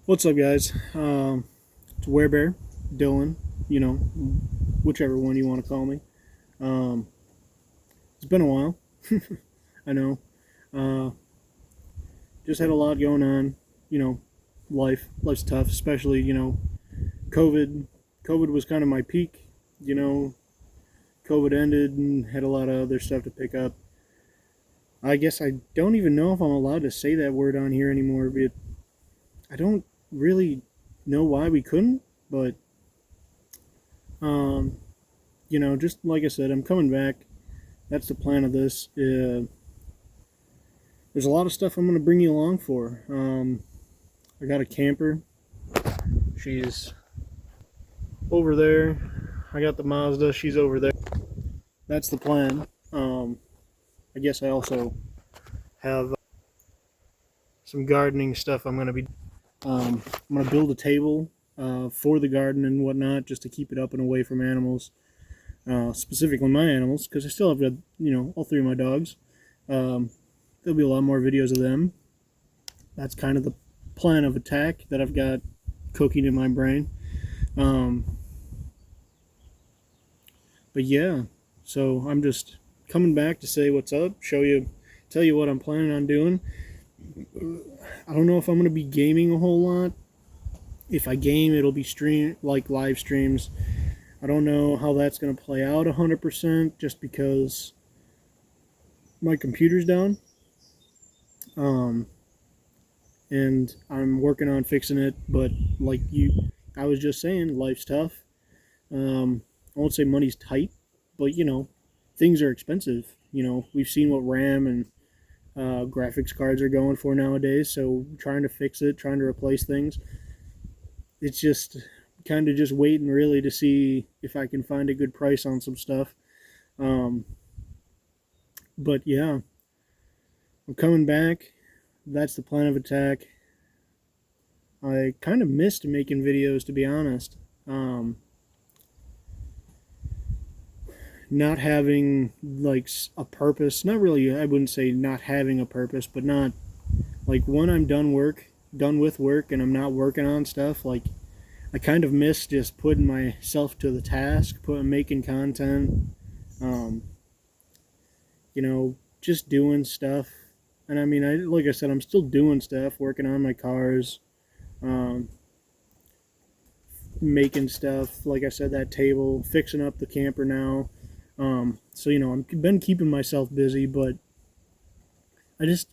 What's up, guys? It's Werebear, Dylan, you know, whichever one you want to call me. Um, it's been a while. I know. Uh, just had a lot going on. You know, life's tough, especially COVID. COVID was kind of my peak. You know, COVID ended and had a lot of other stuff to pick up. I guess I don't even know if I'm allowed to say that word on here anymore. But I don't really know why we couldn't, but um, just like I said, I'm coming back. That's the plan of this. There's a lot of stuff I'm going to bring you along for. I got a camper. She's over there. I got the Mazda. She's over there. That's the plan. I guess I also have some gardening stuff I'm going to be. I'm going to build a table for the garden and whatnot, just to keep it up and away from animals. Specifically my animals, because I still have all three of my dogs. Um, there'll be a lot more videos of them. That's kind of the plan of attack that I've got cooking in my brain. Um, but yeah, so I'm just coming back to say what's up, tell you what I'm planning on doing. I don't know if I'm going to be gaming a whole lot. If I game, it'll be live streams. I don't know how that's going to play out 100% just because my computer's down. And I'm working on fixing it, but I was just saying, life's tough. I won't say money's tight, but things are expensive. We've seen what RAM and graphics cards are going for nowadays, so trying to fix it, trying to replace things, it's just kind of just waiting really to see if I can find a good price on some stuff. Um, but yeah, I'm coming back. That's the plan of attack. I kind of missed making videos, to be honest. Not having like a purpose, not really, I wouldn't say not having a purpose, but not like when I'm done with work and I'm not working on stuff, like I kind of miss just putting myself to the task, making content, um, just doing stuff. And I mean, like I said, I'm still doing stuff, working on my cars, um, making stuff. Like I said, that table, fixing up the camper now. So I've been keeping myself busy, but I just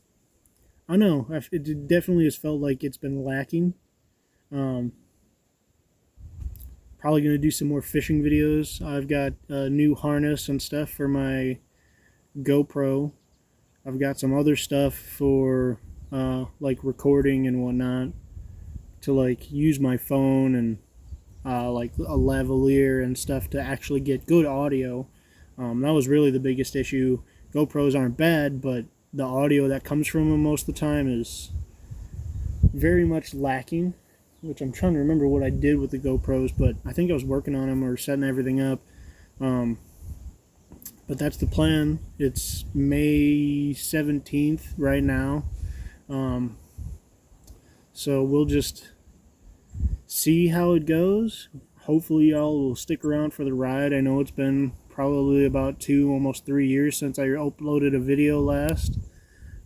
I don't know. It definitely has felt like it's been lacking. Um, Probably gonna do some more fishing videos. I've got a new harness and stuff for my GoPro. I've got some other stuff for like recording and whatnot, to like use my phone and like a lavalier and stuff to actually get good audio. That was really the biggest issue. GoPros aren't bad, but the audio that comes from them most of the time is very much lacking. Which I'm trying to remember what I did with the GoPros, but I think I was working on them or setting everything up. Um, but that's the plan. It's May 17th right now. Um, so we'll just see how it goes. Hopefully, y'all will stick around for the ride. I know it's been probably about 2, almost 3 years since I uploaded a video last.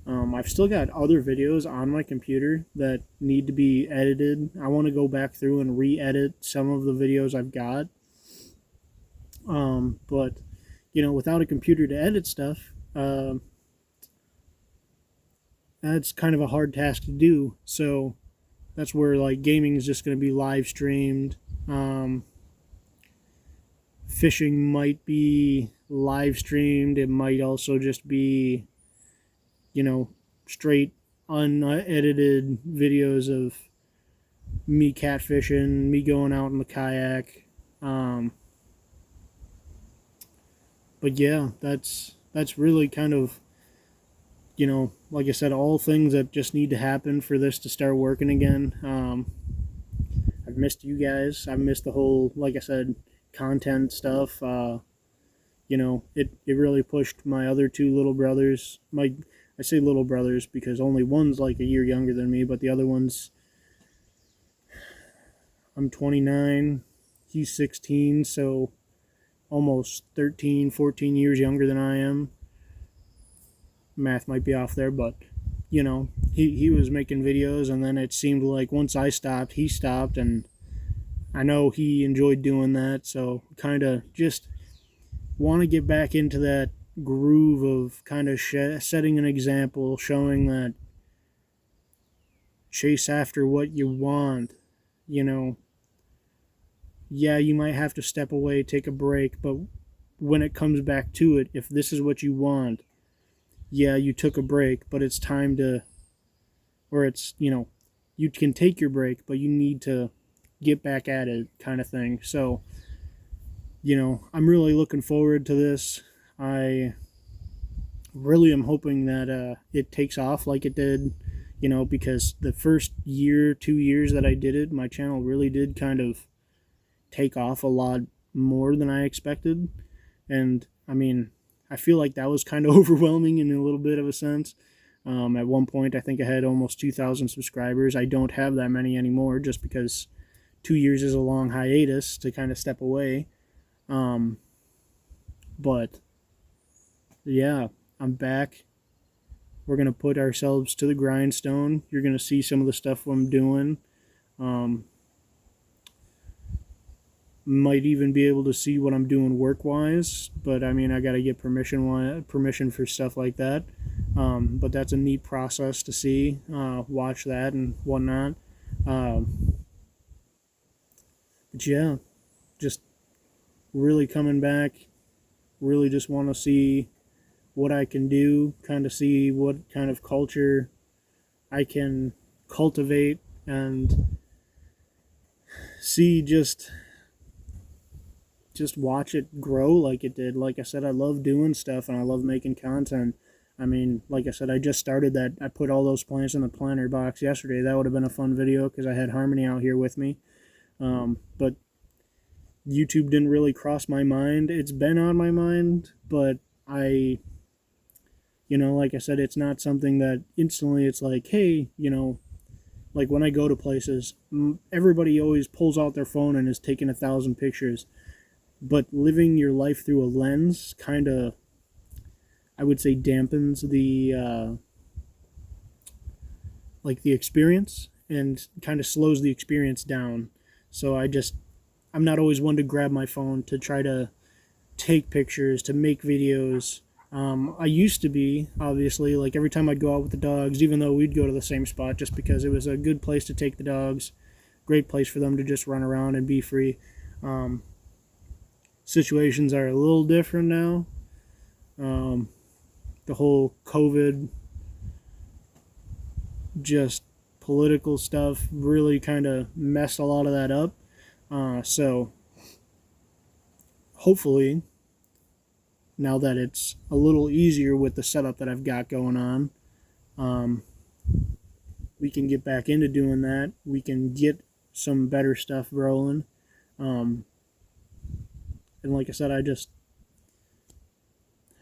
I've still got other videos on my computer that need to be edited. I want to go back through and re-edit some of the videos I've got. But without a computer to edit stuff, that's kind of a hard task to do. So that's where like gaming is just going to be live streamed. Fishing might be live streamed. It might also just be, straight unedited videos of me catfishing, me going out in the kayak. But yeah, that's really kind of, like I said, all things that just need to happen for this to start working again. I've missed you guys. I've missed the whole, like I said, content stuff. It really pushed my other two little brothers. I say little brothers because only one's like a year younger than me, but the other one's I'm 29, he's 16, so almost 13, 14 years younger than I am. Math might be off there, but you know, he was making videos, and then it seemed like once I stopped, he stopped, and I know he enjoyed doing that, so kind of just want to get back into that groove of kind of setting an example, showing that chase after what you want, you know. Yeah, you might have to step away, take a break, but when it comes back to it, if this is what you want, yeah, you took a break, but it's time to, or it's, you know, you can take your break, but you need to get back at it, kind of thing. So, you know, I'm really looking forward to this. I really am hoping that it takes off like it did, you know, because the first year, 2 years that I did it, my channel really did kind of take off a lot more than I expected. And I mean, I feel like that was kind of overwhelming in a little bit of a sense. At one point, I think I had almost 2,000 subscribers. I don't have that many anymore just because 2 years is a long hiatus to kind of step away. But yeah, I'm back. We're going to put ourselves to the grindstone. You're going to see some of the stuff I'm doing. Might even be able to see what I'm doing work-wise, but I mean, I got to get permission for stuff like that. But that's a neat process to see, watch that and whatnot. But yeah, just really coming back. Really just want to see what I can do, kind of see what kind of culture I can cultivate, and see just watch it grow like it did. Like I said, I love doing stuff and I love making content. I mean, like I said, I just started that. I put all those plants in the planter box yesterday. That would have been a fun video because I had Harmony out here with me. But YouTube didn't really cross my mind. It's been on my mind, but I, you know, like I said, it's not something that instantly it's like, hey, you know, like when I go to places, everybody always pulls out their phone and is taking 1,000 pictures. But living your life through a lens kind of, I would say, dampens the like the experience and kind of slows the experience down. So I'm not always one to grab my phone to try to take pictures, to make videos. I used to be, obviously, like every time I'd go out with the dogs, even though we'd go to the same spot just because it was a good place to take the dogs, great place for them to just run around and be free. Situations are a little different now. The whole COVID, just political stuff really kind of messed a lot of that up. So hopefully, now that it's a little easier with the setup that I've got going on, we can get back into doing that. We can get some better stuff rolling. And like I said,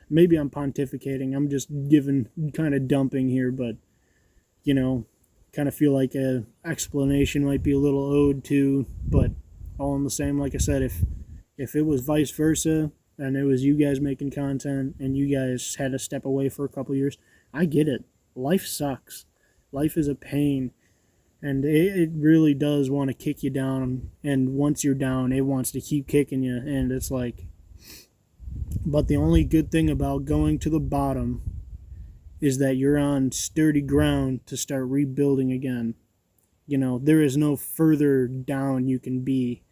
maybe I'm pontificating. I'm just kind of dumping here, but, you know, kind of feel like a explanation might be a little owed to, but all in the same, like I said, if it was vice versa, and it was you guys making content, and you guys had to step away for a couple years, I get it. Life sucks. Life is a pain. And it really does want to kick you down. And once you're down, it wants to keep kicking you. And it's like, but the only good thing about going to the bottom is that you're on sturdy ground to start rebuilding again. You know, there is no further down you can be.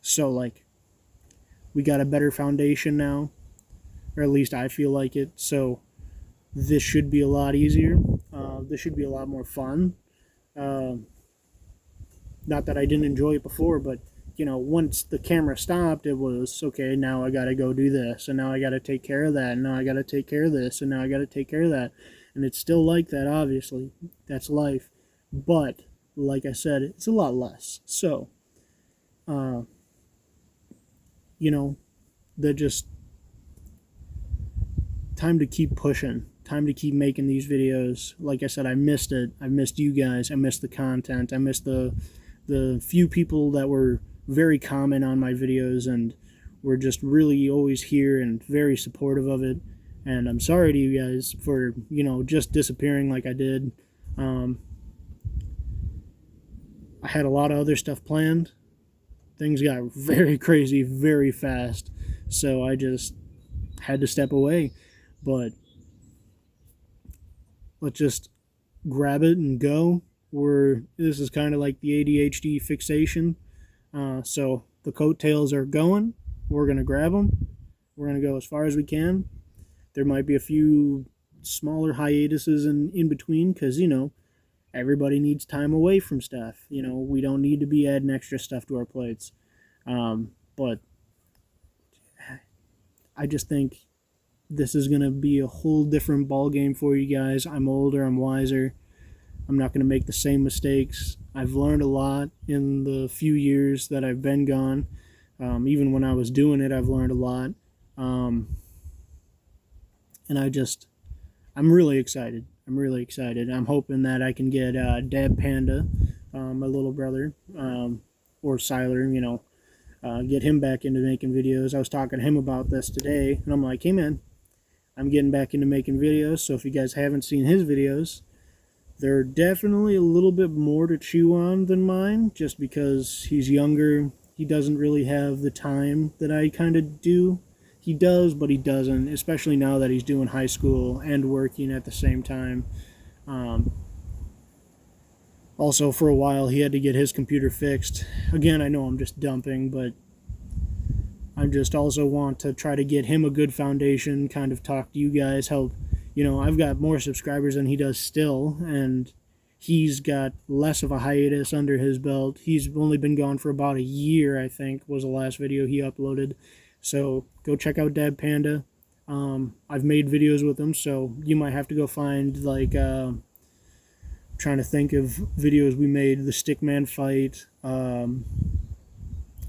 So, like, we got a better foundation now. Or at least I feel like it. So, this should be a lot easier. This should be a lot more fun. Not that I didn't enjoy it before, but you know, once the camera stopped, it was okay. Now I got to go do this, and now I got to take care of that, and now I got to take care of this, and now I got to take care of that. And it's still like that, obviously. That's life. But like I said, it's a lot less. So, you know, they're just time to keep pushing. Time to keep making these videos. Like I said, I missed it. I missed you guys. I missed the content. I missed the the few people that were very common on my videos and were just really always here and very supportive of it. And I'm sorry to you guys for, just disappearing like I did. I had a lot of other stuff planned. Things got very crazy very fast, so I just had to step away. But let's just grab it and go. This is kind of like the ADHD fixation. So the coattails are going. We're gonna grab them. We're gonna go as far as we can. There might be a few smaller hiatuses in between, because everybody needs time away from stuff. We don't need to be adding extra stuff to our plates. But I just think this is going to be a whole different ball game for you guys. I'm older, I'm wiser. I'm not going to make the same mistakes. I've learned a lot in the few years that I've been gone. Even when I was doing it, I've learned a lot. And I'm really excited. I'm hoping that I can get Dab Panda, my little brother, or Siler, get him back into making videos. I was talking to him about this today, and I'm like, hey man, I'm getting back into making videos, so if you guys haven't seen his videos, they're definitely a little bit more to chew on than mine, just because he's younger. He doesn't really have the time that I kind of do. He does, but he doesn't, especially now that he's doing high school and working at the same time. Also, for a while, he had to get his computer fixed. Again, I know I'm just dumping, but I just also want to try to get him a good foundation, kind of talk to you guys, help. I've got more subscribers than he does still, and he's got less of a hiatus under his belt. He's only been gone for about a year, I think, was the last video he uploaded. So go check out Dab Panda. I've made videos with him, so you might have to go find, trying to think of videos we made. The Stickman fight,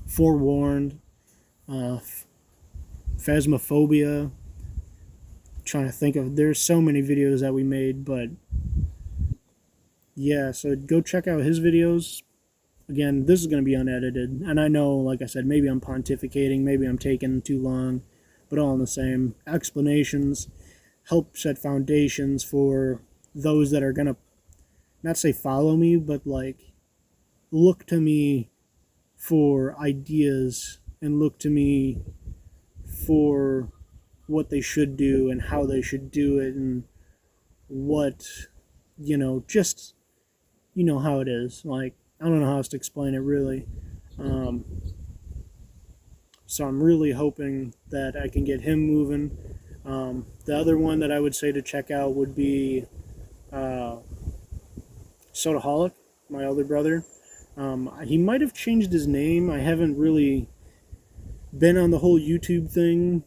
Forewarned, Phasmophobia. Trying to think of, there's so many videos that we made, but yeah, so go check out his videos. Again, this is going to be unedited, and I know, like I said, maybe I'm pontificating, maybe I'm taking too long, but all in the same. Explanations help set foundations for those that are going to, not say follow me, but look to me for ideas and look to me for what they should do and how they should do it, and what, just, how it is. I don't know how else to explain it, really. So I'm really hoping that I can get him moving. The other one that I would say to check out would be Sodaholic, my older brother. He might have changed his name. I haven't really been on the whole YouTube thing.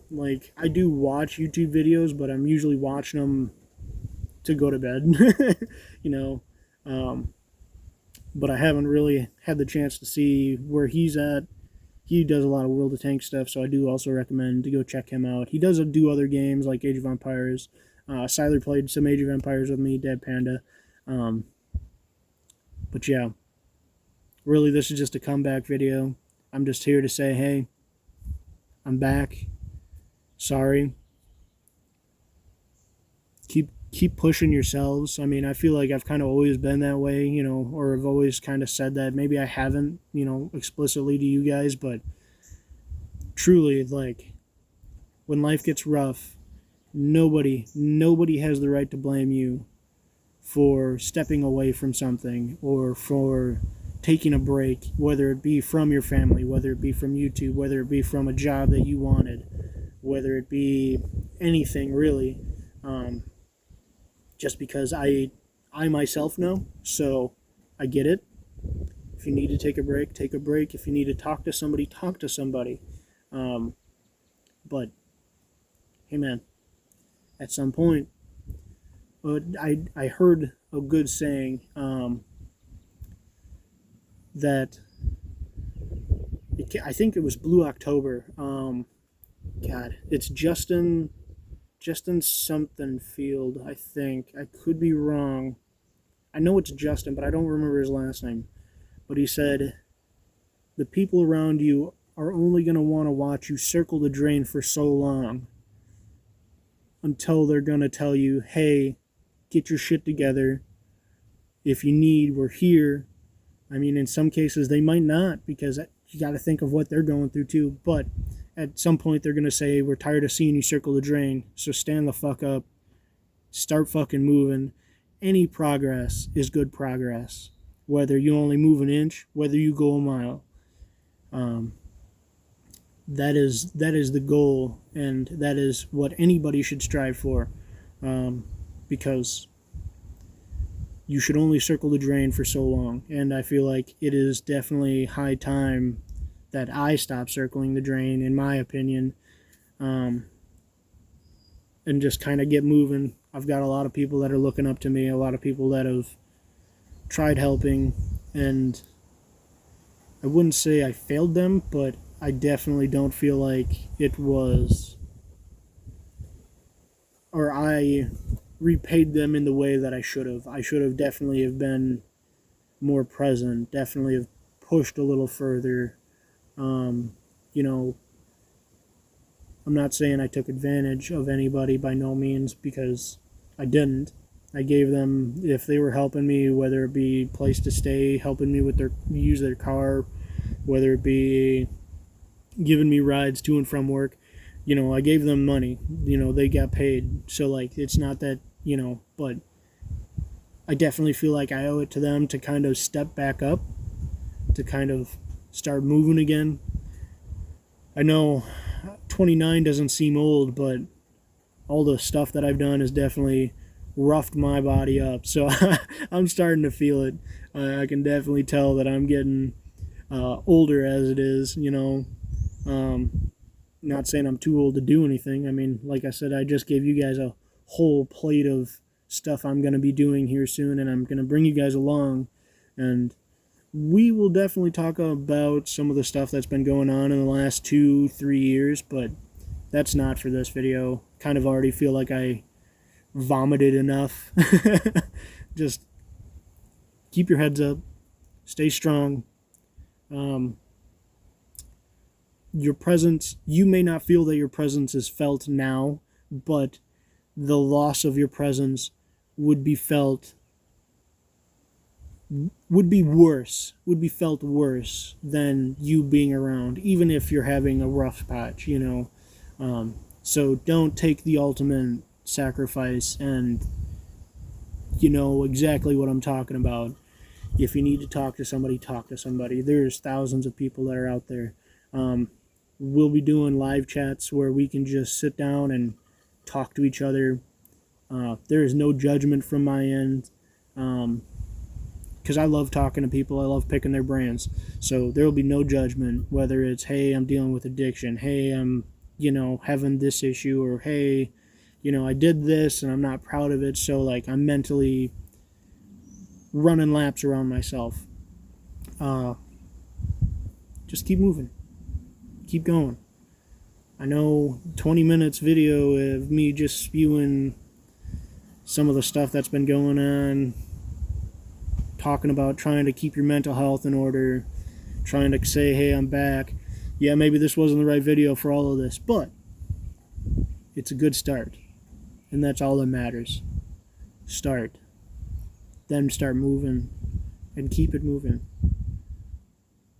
I do watch YouTube videos, but I'm usually watching them to go to bed. But I haven't really had the chance to see where he's at. He does a lot of World of Tanks stuff, so I do also recommend to go check him out. He does do other games like Age of Empires. Siler played some Age of Empires with me, Dab Panda. But yeah, really, this is just a comeback video. I'm just here to say, hey, I'm back. Sorry. Keep pushing yourselves. I mean, I feel like I've kind of always been that way, or I've always kind of said that. Maybe I haven't, explicitly to you guys, but truly, when life gets rough, nobody has the right to blame you for stepping away from something or for taking a break, whether it be from your family, whether it be from YouTube, whether it be from a job that you wanted, whether it be anything really. Just because I myself know, so I get it. If you need to take a break, take a break. If you need to talk to somebody, talk to somebody. But hey man, at some point, I heard a good saying, that I think it was Blue October. God, it's Justin something Field, I think. I could be wrong. I know it's Justin, but I don't remember his last name. but he said the people around you are only going to want to watch you circle the drain for so long until they're going to tell you, hey, get your shit together. If you need, we're here. I mean, in some cases, they might not, because you got to think of what they're going through too. But at some point, they're going to say, we're tired of seeing you circle the drain, so stand the fuck up. Start fucking moving. Any progress is good progress. Whether you only move an inch, whether you go a mile. That is the goal, and that is what anybody should strive for, because you should only circle the drain for so long. And I feel like it is definitely high time that I stop circling the drain, in my opinion, and just kind of get moving. I've got a lot of people that are looking up to me, a lot of people that have tried helping, and I wouldn't say I failed them, but I definitely don't feel like it was, or I repaid them in the way that I should have. I should have definitely have been more present, definitely have pushed a little further. You know, I'm not saying I took advantage of anybody, by no means, because I didn't. I gave them, if they were helping me, whether it be place to stay, helping me with use their car, whether it be giving me rides to and from work, you know, I gave them money. You know, they got paid. So, like, it's not that, you know, but I definitely feel like I owe it to them to kind of step back up, to kind of start moving again. I know 29 doesn't seem old, but all the stuff that I've done has definitely roughed my body up. So I'm starting to feel it. I can definitely tell that I'm getting older as it is, you know. Not saying I'm too old to do anything. I mean, like I said, I just gave you guys a whole plate of stuff I'm going to be doing here soon, and I'm going to bring you guys along, and we will definitely talk about some of the stuff that's been going on in the last 2-3 years, but that's not for this video. Kind of already feel like I vomited enough. Just keep your heads up, stay strong. Your presence, you may not feel that your presence is felt now, but the loss of your presence would be felt, would be felt worse than you being around, even if you're having a rough patch, you know. So don't take the ultimate sacrifice, and you know exactly what I'm talking about. If you need to talk to somebody, talk to somebody. There's thousands of people that are out there. We'll be doing live chats where we can just sit down and talk to each other. There is no judgment from my end, because I love talking to people. I love picking their brains. So there will be no judgment, whether it's, hey, I'm dealing with addiction, hey, I'm, you know, having this issue, or hey, you know, I did this and I'm not proud of it, so like I'm mentally running laps around myself. Just keep moving. Keep going. I know 20 minutes video of me just spewing some of the stuff that's been going on, talking about trying to keep your mental health in order, trying to say, hey, I'm back. Yeah, maybe this wasn't the right video for all of this, but it's a good start, and that's all that matters. Start. Then start moving, and keep it moving.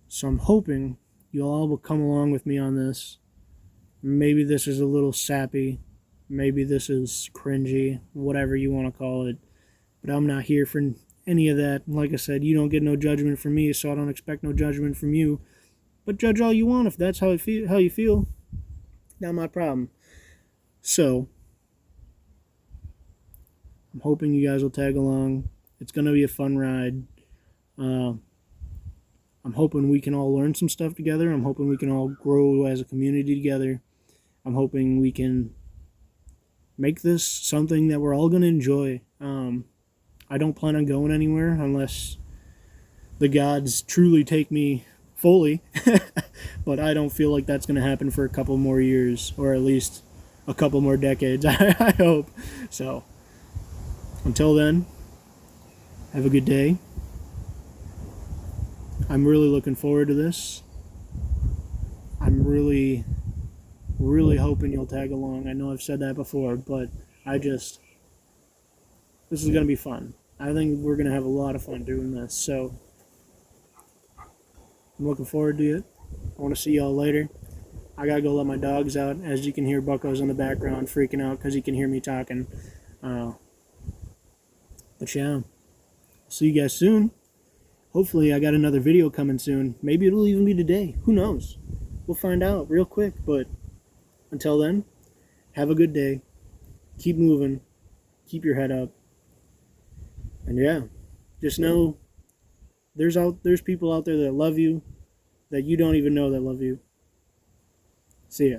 So I'm hoping you all will come along with me on this. Maybe this is a little sappy. Maybe this is cringy, whatever you want to call it. But I'm not here for any of that. Like I said, you don't get no judgment from me, so I don't expect no judgment from you. But judge all you want if that's how you feel. Not my problem. So, I'm hoping you guys will tag along. It's going to be a fun ride. I'm hoping we can all learn some stuff together. I'm hoping we can all grow as a community together. I'm hoping we can make this something that we're all going to enjoy. I don't plan on going anywhere unless the gods truly take me fully. But I don't feel like that's going to happen for a couple more years, or at least a couple more decades, I hope. So, until then, have a good day. I'm really looking forward to this. I'm really, really hoping you'll tag along. I know I've said that before, but this is going to be fun. I think we're going to have a lot of fun doing this. So I'm looking forward to it. I want to see y'all later. I got to go let my dogs out. As you can hear, Bucko's in the background freaking out because he can hear me talking. But yeah, see you guys soon. Hopefully I got another video coming soon. Maybe it'll even be today. Who knows? We'll find out real quick. But until then, have a good day. Keep moving. Keep your head up. And yeah, just know there's people out there that love you that you don't even know that love you. See ya.